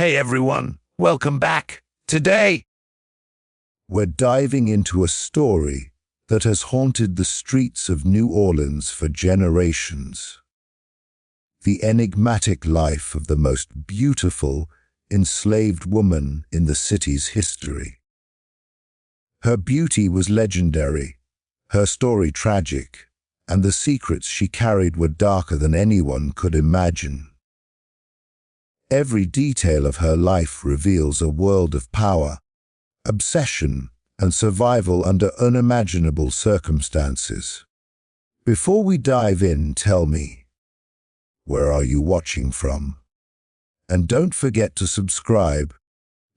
Hey everyone, welcome back. Today, we're diving into a story that has haunted the streets of New Orleans for generations. The enigmatic life of the most beautiful enslaved woman in the city's history. Her beauty was legendary, her story tragic, and the secrets she carried were darker than anyone could imagine. Every detail of her life reveals a world of power, obsession, and survival under unimaginable circumstances. Before we dive in, tell me, where are you watching from? And don't forget to subscribe,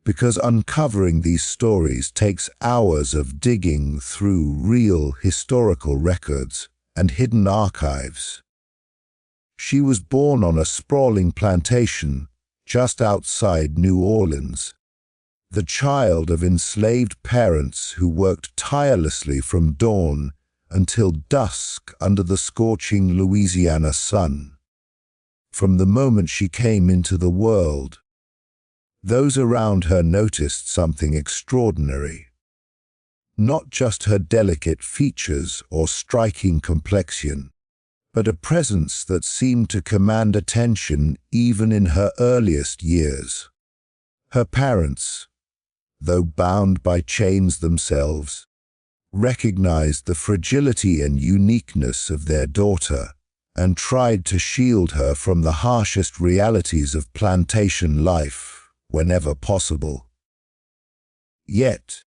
because uncovering these stories takes hours of digging through real historical records and hidden archives. She was born on a sprawling plantation just outside New Orleans, the child of enslaved parents who worked tirelessly from dawn until dusk under the scorching Louisiana sun. From the moment she came into the world, those around her noticed something extraordinary. Not just her delicate features or striking complexion, but a presence that seemed to command attention even in her earliest years. Her parents, though bound by chains themselves, recognized the fragility and uniqueness of their daughter and tried to shield her from the harshest realities of plantation life whenever possible. Yet,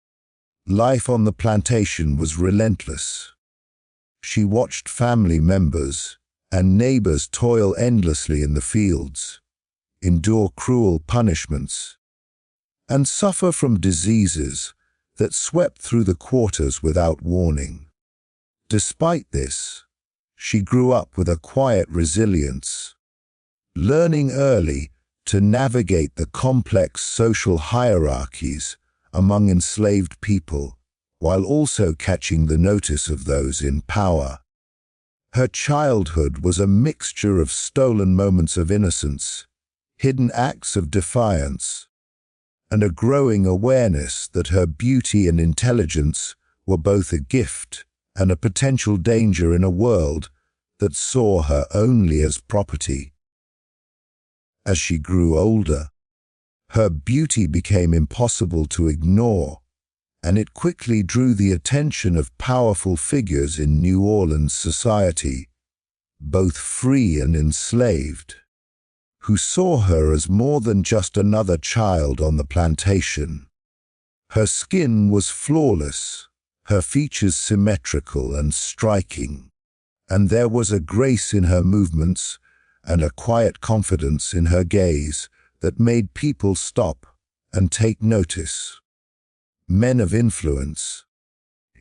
life on the plantation was relentless. She watched family members and neighbors toil endlessly in the fields, endure cruel punishments, and suffer from diseases that swept through the quarters without warning. Despite this, she grew up with a quiet resilience, learning early to navigate the complex social hierarchies among enslaved people, while also catching the notice of those in power. Her childhood was a mixture of stolen moments of innocence, hidden acts of defiance, and a growing awareness that her beauty and intelligence were both a gift and a potential danger in a world that saw her only as property. As she grew older, her beauty became impossible to ignore, and it quickly drew the attention of powerful figures in New Orleans society, both free and enslaved, who saw her as more than just another child on the plantation. Her skin was flawless, her features symmetrical and striking, and there was a grace in her movements and a quiet confidence in her gaze that made people stop and take notice. Men of influence,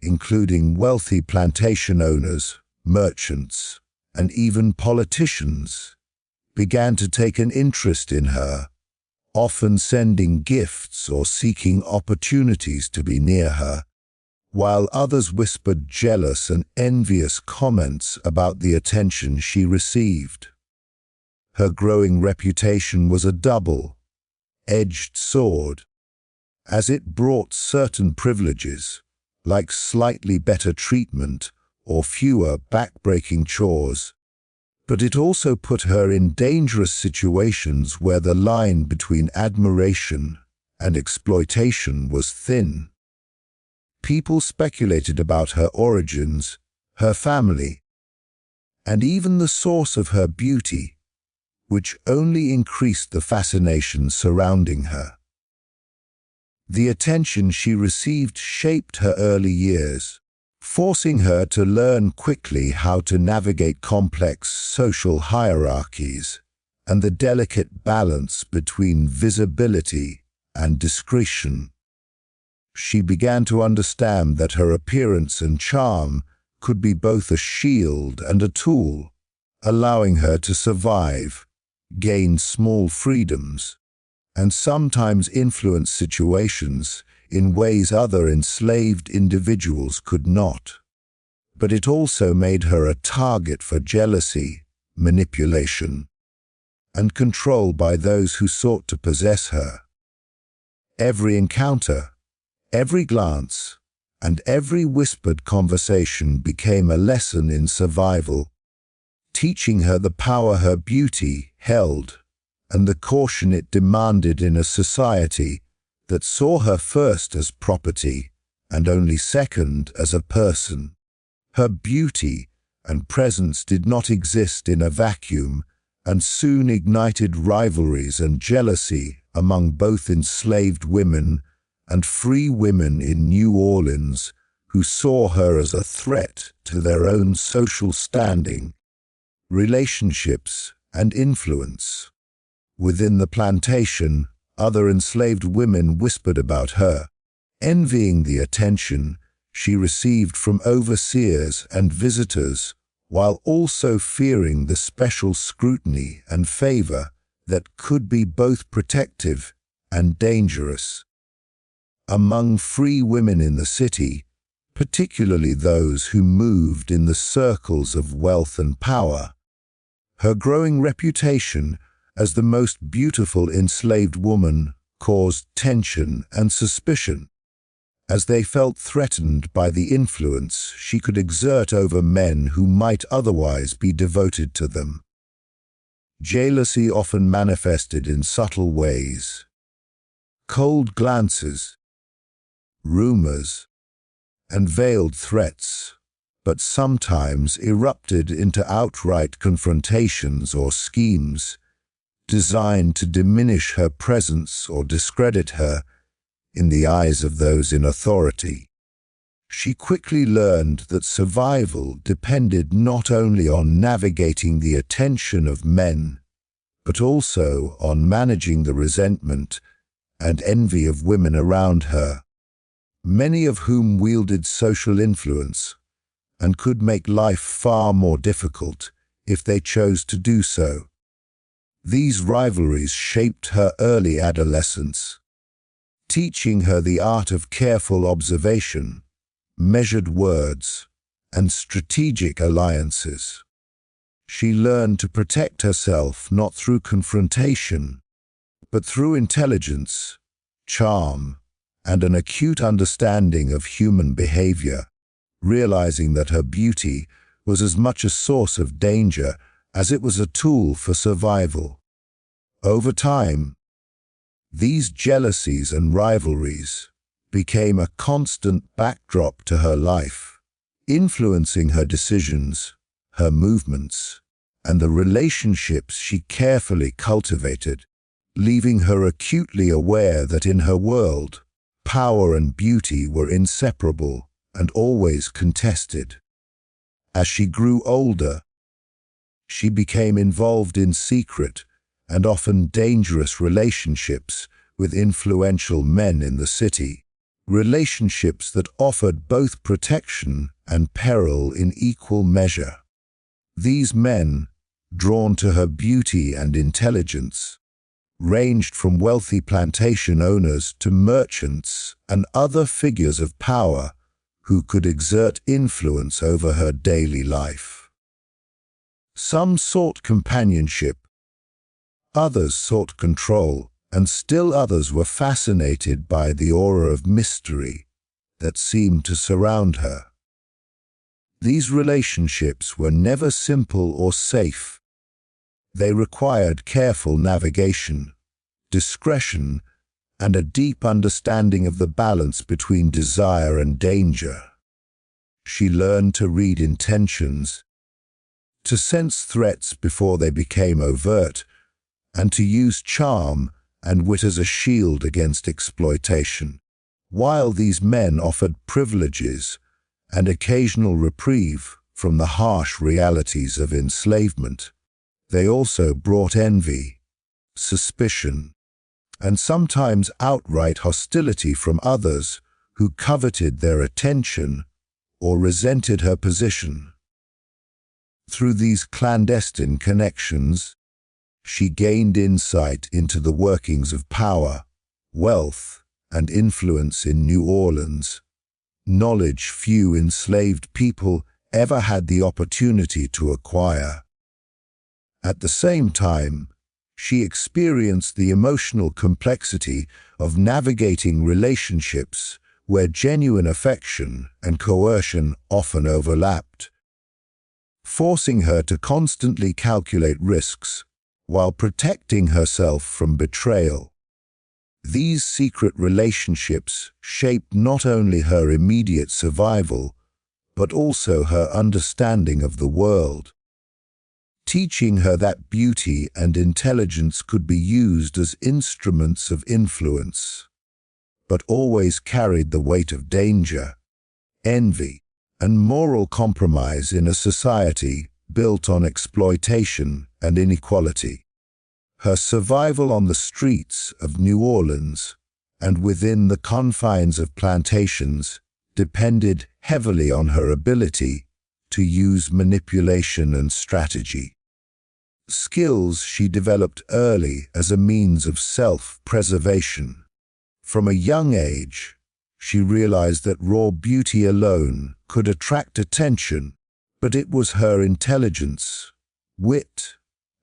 including wealthy plantation owners, merchants, and even politicians, began to take an interest in her, often sending gifts or seeking opportunities to be near her, while others whispered jealous and envious comments about the attention she received. Her growing reputation was a double-edged sword, as it brought certain privileges, like slightly better treatment or fewer back-breaking chores, but it also put her in dangerous situations where the line between admiration and exploitation was thin. People speculated about her origins, her family, and even the source of her beauty, which only increased the fascination surrounding her. The attention she received shaped her early years, forcing her to learn quickly how to navigate complex social hierarchies and the delicate balance between visibility and discretion. She began to understand that her appearance and charm could be both a shield and a tool, allowing her to survive, gain small freedoms, and sometimes influence situations in ways other enslaved individuals could not. But it also made her a target for jealousy, manipulation, and control by those who sought to possess her. Every encounter, every glance, and every whispered conversation became a lesson in survival, teaching her the power her beauty held and the caution it demanded in a society that saw her first as property and only second as a person. Her beauty and presence did not exist in a vacuum and soon ignited rivalries and jealousy among both enslaved women and free women in New Orleans who saw her as a threat to their own social standing, relationships, and influence. Within the plantation, other enslaved women whispered about her, envying the attention she received from overseers and visitors, while also fearing the special scrutiny and favor that could be both protective and dangerous. Among free women in the city, particularly those who moved in the circles of wealth and power, her growing reputation as the most beautiful enslaved woman caused tension and suspicion, as they felt threatened by the influence she could exert over men who might otherwise be devoted to them. Jealousy often manifested in subtle ways. Cold glances, rumors, and veiled threats, but sometimes erupted into outright confrontations or schemes designed to diminish her presence or discredit her in the eyes of those in authority. She quickly learned that survival depended not only on navigating the attention of men, but also on managing the resentment and envy of women around her, many of whom wielded social influence and could make life far more difficult if they chose to do so. These rivalries shaped her early adolescence, teaching her the art of careful observation, measured words, and strategic alliances. She learned to protect herself not through confrontation, but through intelligence, charm, and an acute understanding of human behavior, realizing that her beauty was as much a source of danger as it was a tool for survival. Over time, these jealousies and rivalries became a constant backdrop to her life, influencing her decisions, her movements, and the relationships she carefully cultivated, leaving her acutely aware that in her world, power and beauty were inseparable and always contested. As she grew older, she became involved in secret and often dangerous relationships with influential men in the city, relationships that offered both protection and peril in equal measure. These men, drawn to her beauty and intelligence, ranged from wealthy plantation owners to merchants and other figures of power who could exert influence over her daily life. Some sought companionship, others sought control, and still others were fascinated by the aura of mystery that seemed to surround her. These relationships were never simple or safe. They required careful navigation, discretion, and a deep understanding of the balance between desire and danger. She learned to read intentions, to sense threats before they became overt, and to use charm and wit as a shield against exploitation. While these men offered privileges and occasional reprieve from the harsh realities of enslavement, they also brought envy, suspicion, and sometimes outright hostility from others who coveted their attention or resented her position. Through these clandestine connections, she gained insight into the workings of power, wealth, and influence in New Orleans, knowledge few enslaved people ever had the opportunity to acquire. At the same time, she experienced the emotional complexity of navigating relationships where genuine affection and coercion often overlapped, forcing her to constantly calculate risks while protecting herself from betrayal. These secret relationships shaped not only her immediate survival, but also her understanding of the world, teaching her that beauty and intelligence could be used as instruments of influence, but always carried the weight of danger, envy, and moral compromise in a society built on exploitation and inequality. Her survival on the streets of New Orleans and within the confines of plantations depended heavily on her ability to use manipulation and strategy, skills she developed early as a means of self-preservation. From a young age, she realized that raw beauty alone could attract attention, but it was her intelligence, wit,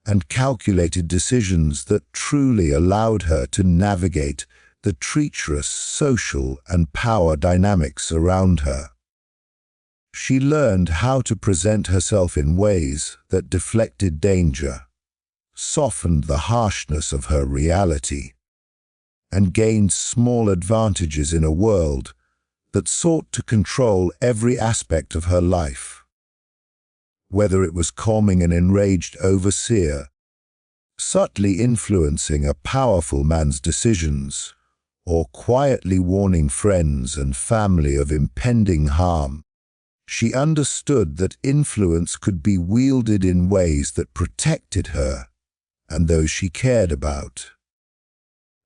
and calculated decisions that truly allowed her to navigate the treacherous social and power dynamics around her. She learned how to present herself in ways that deflected danger, softened the harshness of her reality, and gained small advantages in a world that sought to control every aspect of her life. Whether it was calming an enraged overseer, subtly influencing a powerful man's decisions, or quietly warning friends and family of impending harm, she understood that influence could be wielded in ways that protected her and those she cared about.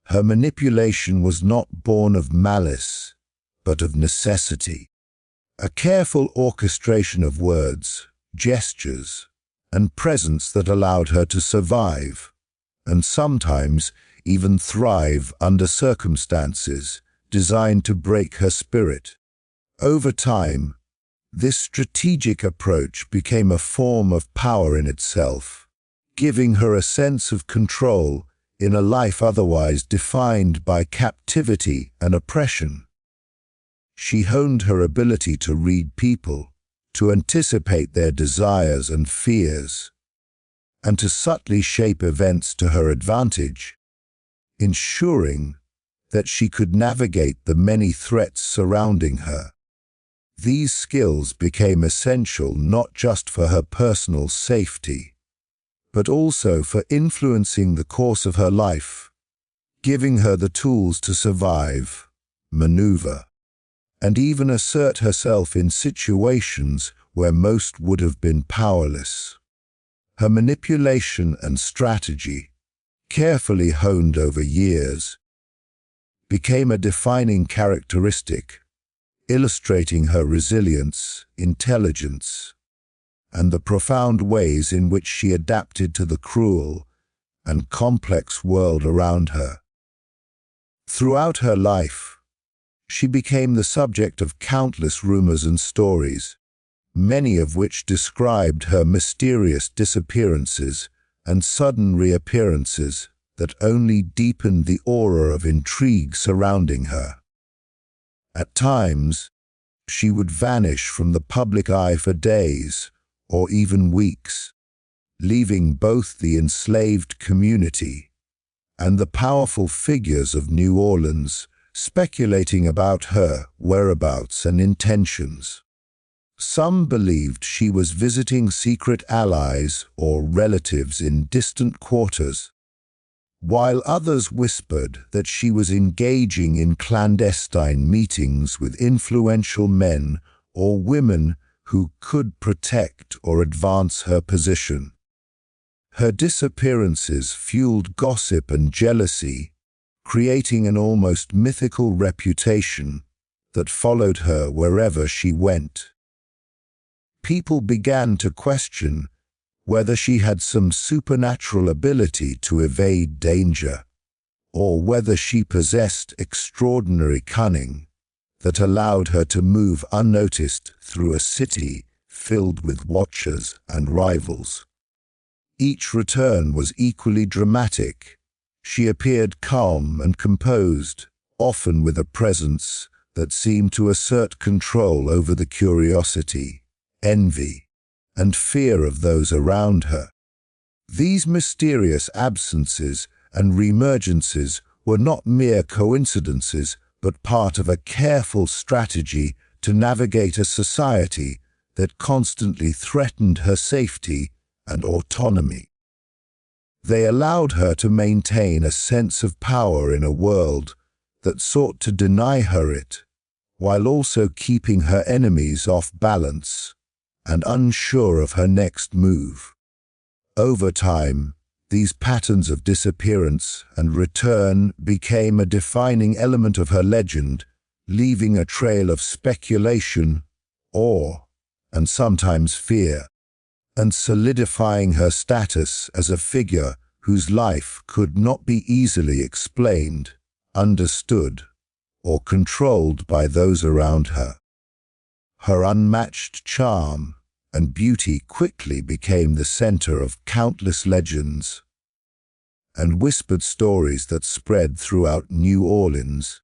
Her manipulation was not born of malice, but of necessity. A careful orchestration of words, gestures, and presence that allowed her to survive, and sometimes even thrive under circumstances designed to break her spirit. Over time, this strategic approach became a form of power in itself, giving her a sense of control in a life otherwise defined by captivity and oppression. She honed her ability to read people, to anticipate their desires and fears, and to subtly shape events to her advantage, ensuring that she could navigate the many threats surrounding her. These skills became essential not just for her personal safety, but also for influencing the course of her life, giving her the tools to survive, maneuver, and even assert herself in situations where most would have been powerless. Her manipulation and strategy, carefully honed over years, became a defining characteristic, illustrating her resilience, intelligence, and the profound ways in which she adapted to the cruel and complex world around her. Throughout her life, she became the subject of countless rumors and stories, many of which described her mysterious disappearances and sudden reappearances that only deepened the aura of intrigue surrounding her. At times, she would vanish from the public eye for days or even weeks, leaving both the enslaved community and the powerful figures of New Orleans speculating about her whereabouts and intentions. Some believed she was visiting secret allies or relatives in distant quarters, while others whispered that she was engaging in clandestine meetings with influential men or women who could protect or advance her position. Her disappearances fueled gossip and jealousy, creating an almost mythical reputation that followed her wherever she went. People began to question whether she had some supernatural ability to evade danger, or whether she possessed extraordinary cunning that allowed her to move unnoticed through a city filled with watchers and rivals. Each return was equally dramatic. She appeared calm and composed, often with a presence that seemed to assert control over the curiosity, envy, and fear of those around her. These mysterious absences and reemergences were not mere coincidences, but part of a careful strategy to navigate a society that constantly threatened her safety and autonomy. They allowed her to maintain a sense of power in a world that sought to deny her it, while also keeping her enemies off balance and unsure of her next move. Over time, these patterns of disappearance and return became a defining element of her legend, leaving a trail of speculation, awe, and sometimes fear, and solidifying her status as a figure whose life could not be easily explained, understood, or controlled by those around her. Her unmatched charm and beauty quickly became the center of countless legends and whispered stories that spread throughout New Orleans,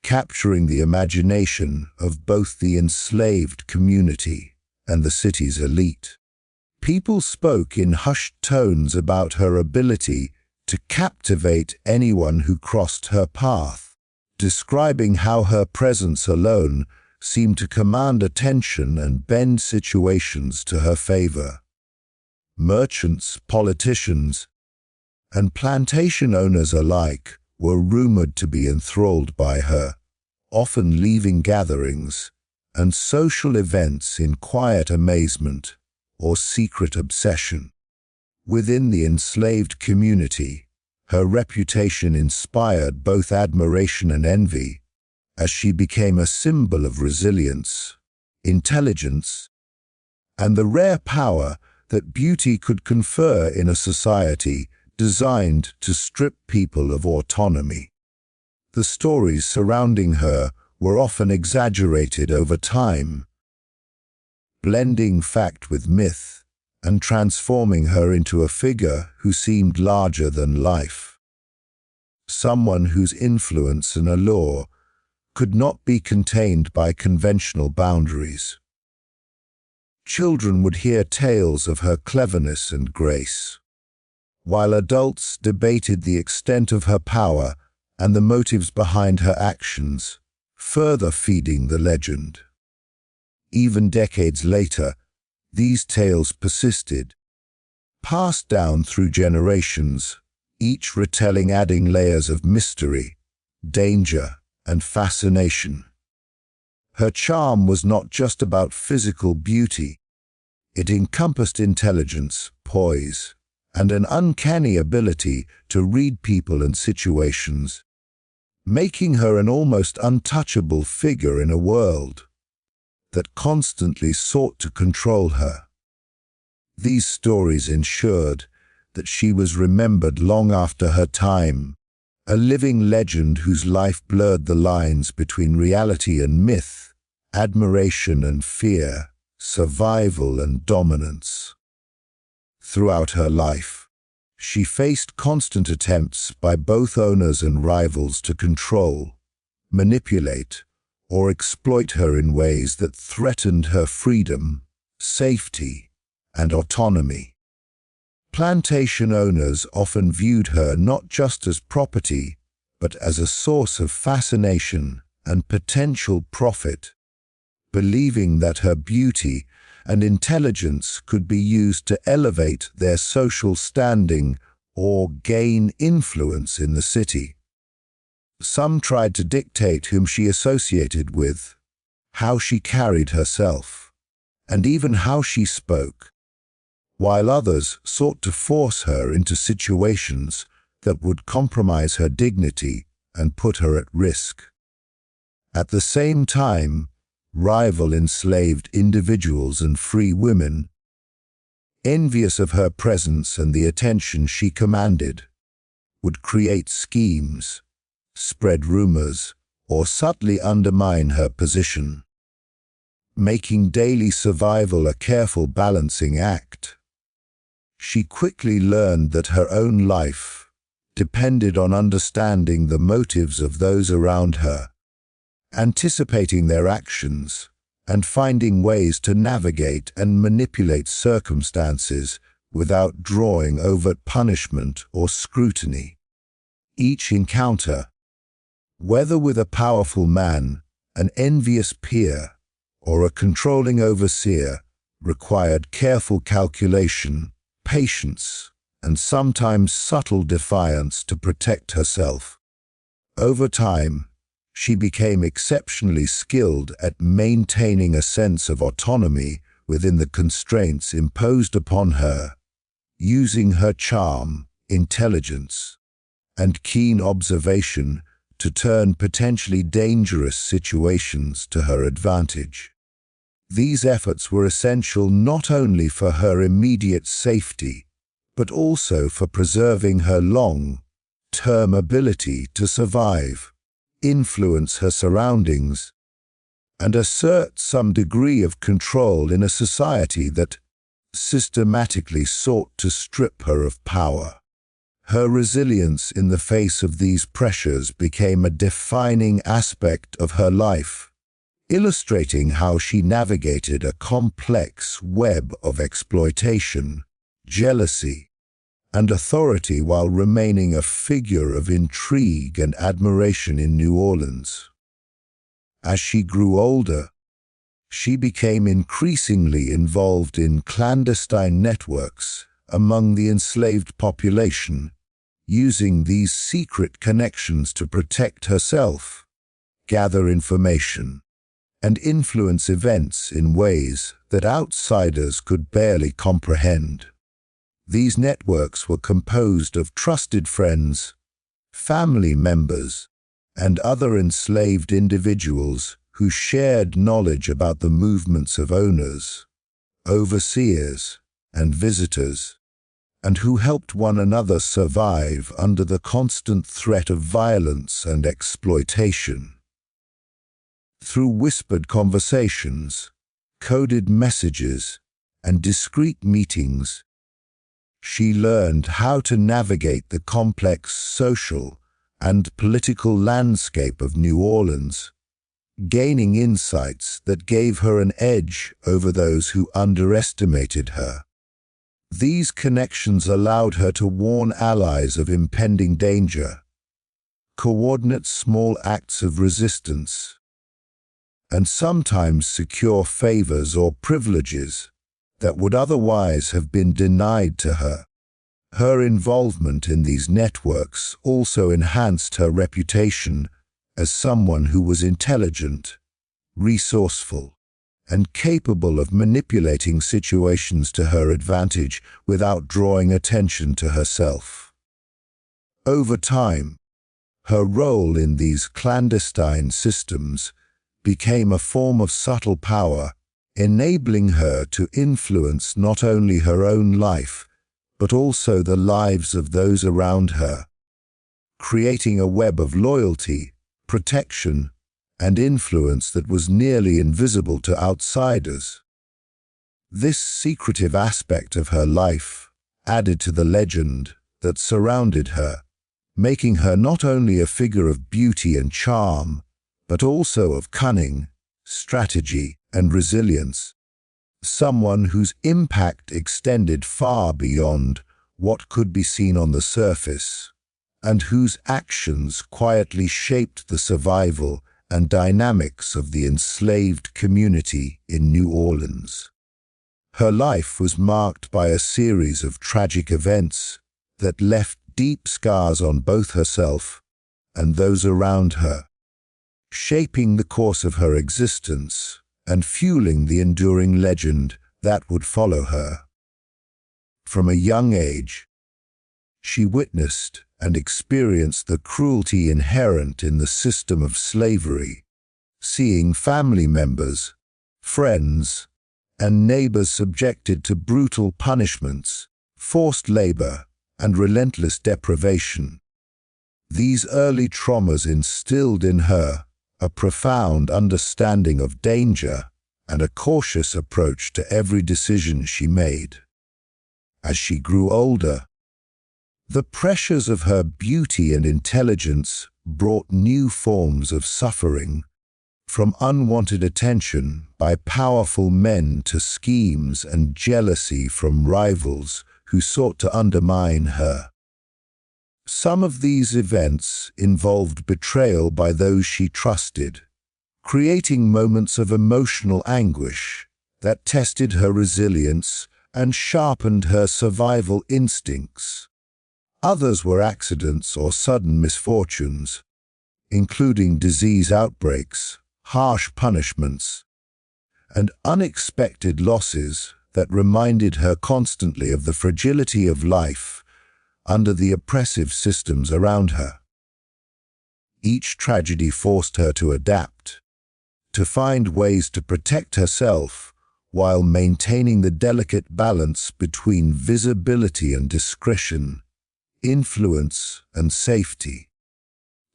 capturing the imagination of both the enslaved community and the city's elite. People spoke in hushed tones about her ability to captivate anyone who crossed her path, describing how her presence alone seemed to command attention and bend situations to her favor. Merchants, politicians, and plantation owners alike were rumored to be enthralled by her, often leaving gatherings and social events in quiet amazement or secret obsession. Within the enslaved community, her reputation inspired both admiration and envy, as she became a symbol of resilience, intelligence, and the rare power that beauty could confer in a society designed to strip people of autonomy. The stories surrounding her were often exaggerated over time, blending fact with myth and transforming her into a figure who seemed larger than life. Someone whose influence and allure could not be contained by conventional boundaries. Children would hear tales of her cleverness and grace, while adults debated the extent of her power and the motives behind her actions, further feeding the legend. Even decades later, these tales persisted, passed down through generations, each retelling adding layers of mystery, danger, and fascination. Her charm was not just about physical beauty. It encompassed intelligence, poise, and an uncanny ability to read people and situations, making her an almost untouchable figure in a world that constantly sought to control her. These stories ensured that she was remembered long after her time, a living legend whose life blurred the lines between reality and myth, admiration and fear, survival and dominance. Throughout her life, she faced constant attempts by both owners and rivals to control, manipulate, or exploit her in ways that threatened her freedom, safety, and autonomy. Plantation owners often viewed her not just as property, but as a source of fascination and potential profit, believing that her beauty and intelligence could be used to elevate their social standing or gain influence in the city. Some tried to dictate whom she associated with, how she carried herself, and even how she spoke, while others sought to force her into situations that would compromise her dignity and put her at risk. At the same time, rival enslaved individuals and free women, envious of her presence and the attention she commanded, would create schemes, spread rumors, or subtly undermine her position, making daily survival a careful balancing act. She quickly learned that her own life depended on understanding the motives of those around her, anticipating their actions, and finding ways to navigate and manipulate circumstances without drawing overt punishment or scrutiny. Each encounter, whether with a powerful man, an envious peer, or a controlling overseer, required careful calculation, patience, and sometimes subtle defiance to protect herself. Over time, she became exceptionally skilled at maintaining a sense of autonomy within the constraints imposed upon her, using her charm, intelligence, and keen observation to turn potentially dangerous situations to her advantage. These efforts were essential not only for her immediate safety, but also for preserving her long-term ability to survive, influence her surroundings, and assert some degree of control in a society that systematically sought to strip her of power. Her resilience in the face of these pressures became a defining aspect of her life, illustrating how she navigated a complex web of exploitation, jealousy, and authority while remaining a figure of intrigue and admiration in New Orleans. As she grew older, she became increasingly involved in clandestine networks among the enslaved population, using these secret connections to protect herself, gather information, and influence events in ways that outsiders could barely comprehend. These networks were composed of trusted friends, family members, and other enslaved individuals who shared knowledge about the movements of owners, overseers, and visitors, and who helped one another survive under the constant threat of violence and exploitation. Through whispered conversations, coded messages, and discreet meetings, she learned how to navigate the complex social and political landscape of New Orleans, gaining insights that gave her an edge over those who underestimated her. These connections allowed her to warn allies of impending danger, coordinate small acts of resistance, and sometimes secure favors or privileges that would otherwise have been denied to her. Her involvement in these networks also enhanced her reputation as someone who was intelligent, resourceful, and capable of manipulating situations to her advantage without drawing attention to herself. Over time, her role in these clandestine systems became a form of subtle power, enabling her to influence not only her own life, but also the lives of those around her, creating a web of loyalty, protection, and influence that was nearly invisible to outsiders. This secretive aspect of her life added to the legend that surrounded her, making her not only a figure of beauty and charm, but also of cunning, strategy, and resilience, someone whose impact extended far beyond what could be seen on the surface, and whose actions quietly shaped the survival and dynamics of the enslaved community in New Orleans. Her life was marked by a series of tragic events that left deep scars on both herself and those around her, shaping the course of her existence and fueling the enduring legend that would follow her. From a young age, she witnessed and experienced the cruelty inherent in the system of slavery, seeing family members, friends, and neighbors subjected to brutal punishments, forced labor, and relentless deprivation. These early traumas instilled in her a profound understanding of danger and a cautious approach to every decision she made. As she grew older, the pressures of her beauty and intelligence brought new forms of suffering, from unwanted attention by powerful men to schemes and jealousy from rivals who sought to undermine her. Some of these events involved betrayal by those she trusted, creating moments of emotional anguish that tested her resilience and sharpened her survival instincts. Others were accidents or sudden misfortunes, including disease outbreaks, harsh punishments, and unexpected losses that reminded her constantly of the fragility of life under the oppressive systems around her. Each tragedy forced her to adapt, to find ways to protect herself while maintaining the delicate balance between visibility and discretion, influence and safety.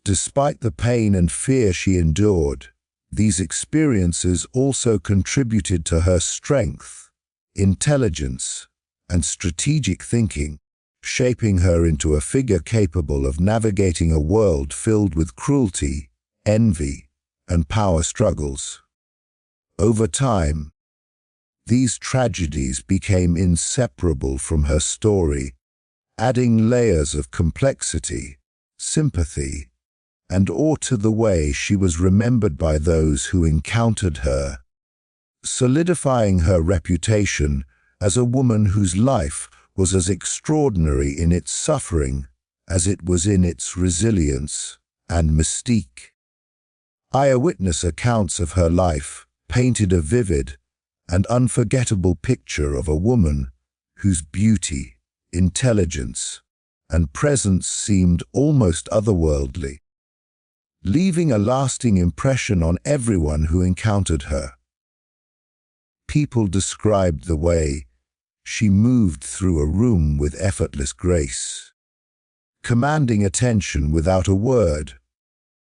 Despite the pain and fear she endured, these experiences also contributed to her strength, intelligence, and strategic thinking, shaping her into a figure capable of navigating a world filled with cruelty, envy, and power struggles. Over time, these tragedies became inseparable from her story, adding layers of complexity, sympathy, and awe to the way she was remembered by those who encountered her, solidifying her reputation as a woman whose life was as extraordinary in its suffering as it was in its resilience and mystique. Eyewitness accounts of her life painted a vivid and unforgettable picture of a woman whose beauty, intelligence, and presence seemed almost otherworldly, leaving a lasting impression on everyone who encountered her. People described the way she moved through a room with effortless grace, commanding attention without a word,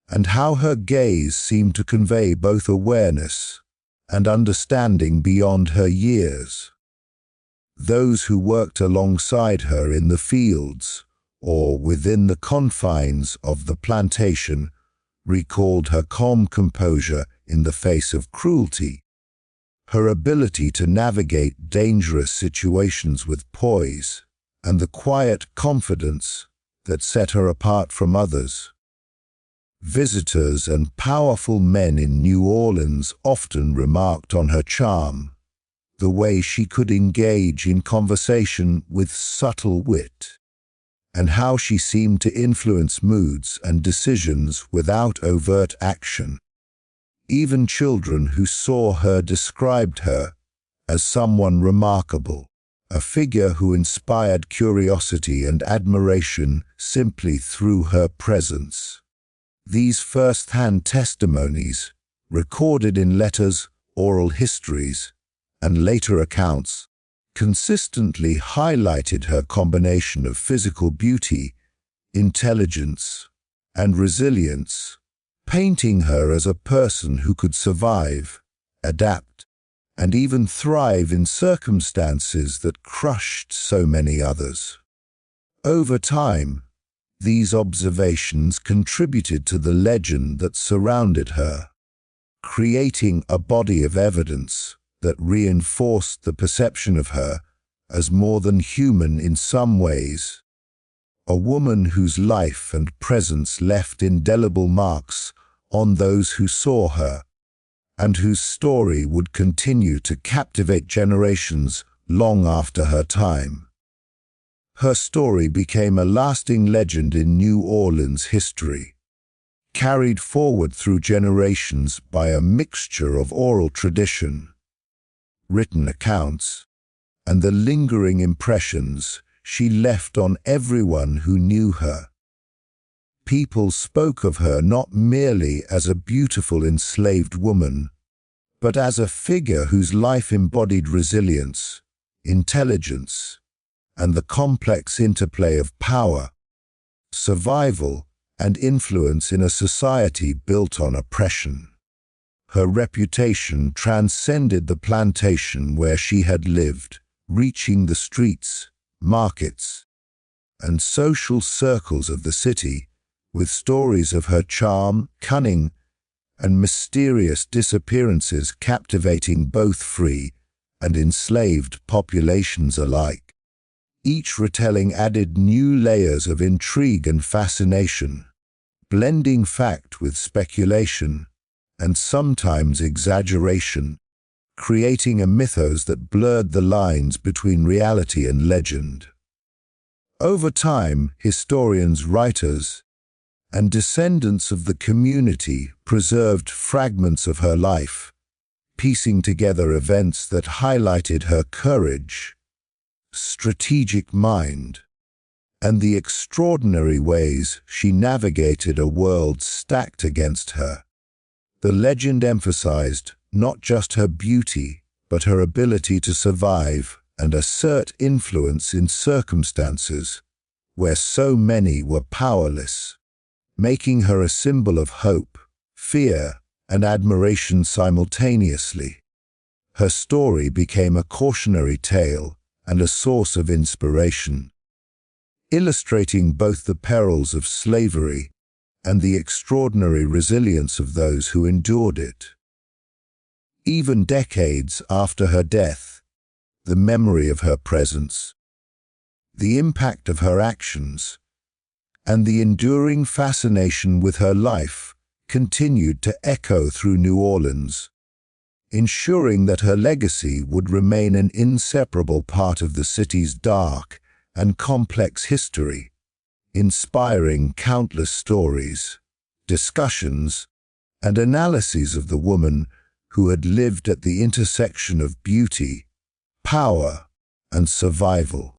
and how her gaze seemed to convey both awareness and understanding beyond her years. Those who worked alongside her in the fields or within the confines of the plantation recalled her calm composure in the face of cruelty, her ability to navigate dangerous situations with poise, and the quiet confidence that set her apart from others. Visitors and powerful men in New Orleans often remarked on her charm, the way she could engage in conversation with subtle wit, and how she seemed to influence moods and decisions without overt action. Even children who saw her described her as someone remarkable, a figure who inspired curiosity and admiration simply through her presence. These first-hand testimonies, recorded in letters, oral histories, and later accounts, consistently highlighted her combination of physical beauty, intelligence, and resilience, painting her as a person who could survive, adapt, and even thrive in circumstances that crushed so many others. Over time, these observations contributed to the legend that surrounded her, creating a body of evidence that reinforced the perception of her as more than human in some ways, a woman whose life and presence left indelible marks on those who saw her, and whose story would continue to captivate generations long after her time. Her story became a lasting legend in New Orleans history, carried forward through generations by a mixture of oral tradition, written accounts, and the lingering impressions she left on everyone who knew her. People spoke of her not merely as a beautiful enslaved woman, but as a figure whose life embodied resilience, intelligence, and the complex interplay of power, survival, and influence in a society built on oppression. Her reputation transcended the plantation where she had lived, reaching the streets, markets, and social circles of the city, with stories of her charm, cunning, and mysterious disappearances captivating both free and enslaved populations alike. Each retelling added new layers of intrigue and fascination, blending fact with speculation and sometimes exaggeration, creating a mythos that blurred the lines between reality and legend. Over time, historians, writers, and descendants of the community preserved fragments of her life, piecing together events that highlighted her courage, strategic mind, and the extraordinary ways she navigated a world stacked against her. The legend emphasized not just her beauty, but her ability to survive and assert influence in circumstances where so many were powerless, making her a symbol of hope, fear, and admiration simultaneously. Her story became a cautionary tale and a source of inspiration, illustrating both the perils of slavery and the extraordinary resilience of those who endured it. Even decades after her death, the memory of her presence, the impact of her actions, and the enduring fascination with her life continued to echo through New Orleans, ensuring that her legacy would remain an inseparable part of the city's dark and complex history, inspiring countless stories, discussions, and analyses of the woman who had lived at the intersection of beauty, power, and survival.